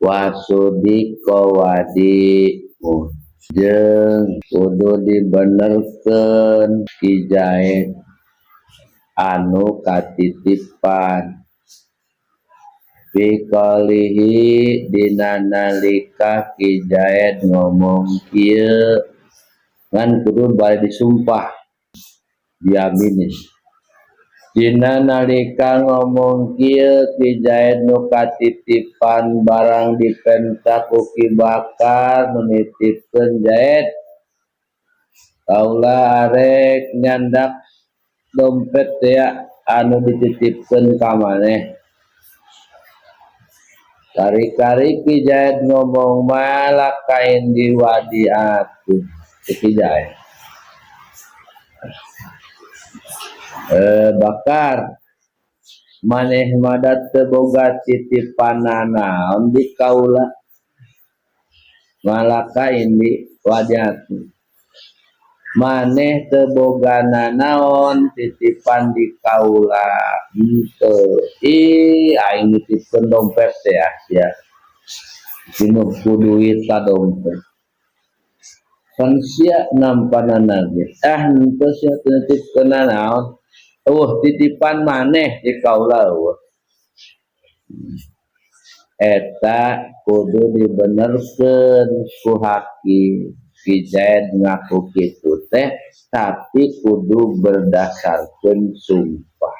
wasudiko wadi jeung kudu dibenerkeun Kijait anu katitipan bikalihi dina nalika Kijait ngomong kieu ngan kudu bari disumpah diaminin dina nalika ngomong kieu Kijait nu katitipan barang dipenta ku Ki Bakar menitipkeun Jait kaula arek nyandak dompet ya anu dititipkeun ka maneh. Kari-kari Kijait ngomong malah kain diwadi atuh Kijait. Bakar maneh madat teu boga titipanna naon di kaula malah kain diwadi atuh. Maneh teu bogana naon titipan di kaula henteu aing nitipkeun dompet teh ya dinu ku duit ka dompet kan sia nampanana ge henteu sia nitipkeun naon titipan maneh di kaula eta kudu dibenerkeun ku hakim. Kijait ngaku kitu teh tapi kudu berdasarkeun sumpah.